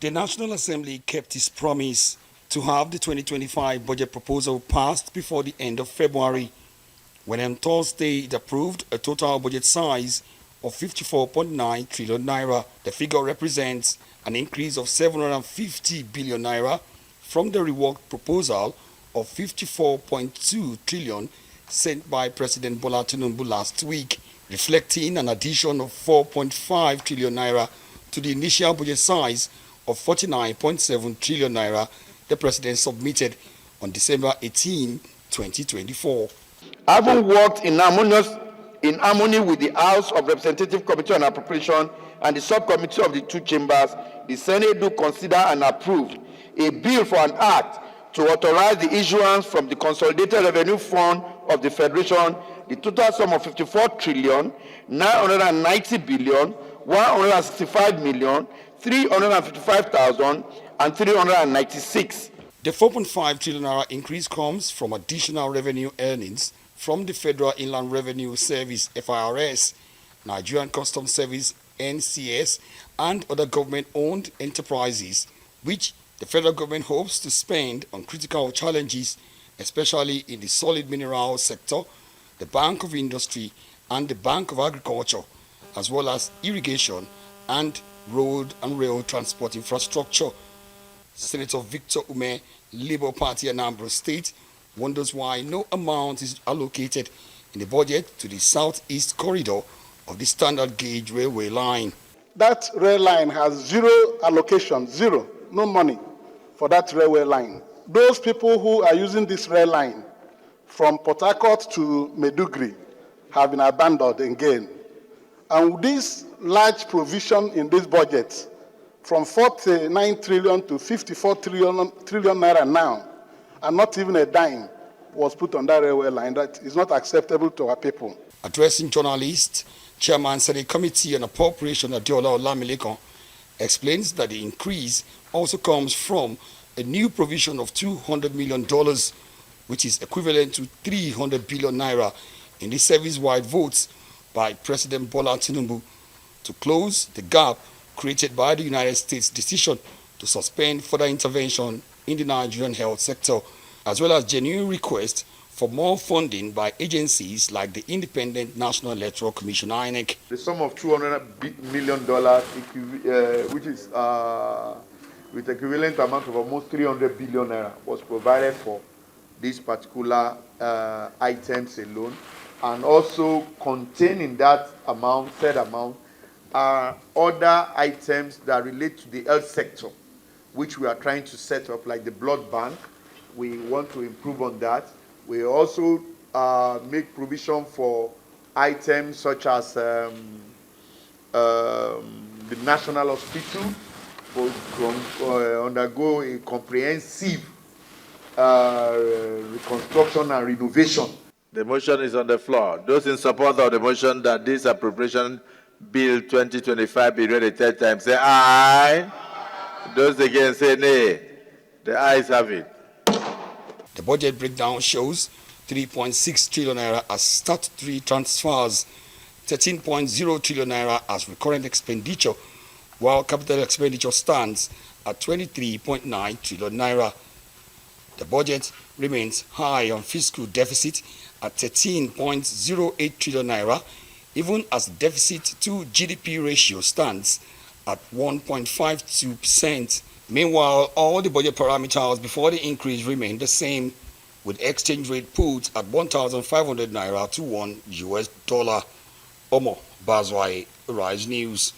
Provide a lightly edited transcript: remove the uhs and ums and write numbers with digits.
The National Assembly kept its promise to have the 2025 budget proposal passed before the end of February, when on Thursday it approved a total budget size of 54.9 trillion naira. The figure represents an increase of 750 billion naira from the reworked proposal of 54.2 trillion sent by President Bola Tinubu last week, reflecting an addition of 4.5 trillion naira to the initial budget size of 49.7 trillion naira the President submitted on December 18, 2024. Having worked in harmony with the House of Representatives Committee on Appropriation and the subcommittee of the two chambers, the Senate do consider and approve a bill for an act to authorize the issuance from the Consolidated Revenue Fund of the Federation the total sum of 54 trillion 990 billion 165 million 355,396. The 4.5 trillion naira increase comes from additional revenue earnings from the Federal Inland Revenue Service (FIRS), Nigerian Customs Service (NCS), and other government-owned enterprises, which the federal government hopes to spend on critical challenges, especially in the solid mineral sector, the Bank of Industry, and the Bank of Agriculture, as well as irrigation and road and rail transport infrastructure. Senator Victor Ume, Labour Party Anambra State, wonders why no amount is allocated in the budget to the southeast corridor of the standard gauge railway line. That rail line has zero allocation, no money for that railway line. Those people who are using this rail line from Port Harcourt to Maiduguri have been abandoned again. And this large provision in this budget, from 49 trillion to 54 trillion naira now, and not even a dime was put on that railway line. That is not acceptable to our people. Addressing journalists, Chairman Senate Committee on Appropriation Adeola Olamilekon explains that the increase also comes from a new provision of $200 million, which is equivalent to 300 billion naira in the service-wide votes by President Bola Tinubu to close the gap created by the United States decision to suspend further intervention in the Nigerian health sector, as well as genuine requests for more funding by agencies like the Independent National Electoral Commission (INEC). The sum of $200 million, which is with equivalent amount of almost 300 billion naira, was provided for these particular items alone, and also containing that amount, said amount, are other items that relate to the health sector, which we are trying to set up, like the blood bank. We want to improve on that. We also make provision for items such as the National Hospital undergo a comprehensive reconstruction and renovation. The motion is on the floor. Those in support of the motion that this appropriation bill 2025 be read a third time, say aye. Those against, say nay. The ayes have it. The budget breakdown shows 3.6 trillion naira as statutory transfers, 13.0 trillion naira as recurrent expenditure, while capital expenditure stands at 23.9 trillion naira. The budget remains high on fiscal deficit at 13.08 trillion naira, even as the deficit to GDP ratio stands at 1.52%. Meanwhile, all the budget parameters before the increase remain the same, with exchange rate put at 1,500 naira to $1. Omo Bazwai, Rise News.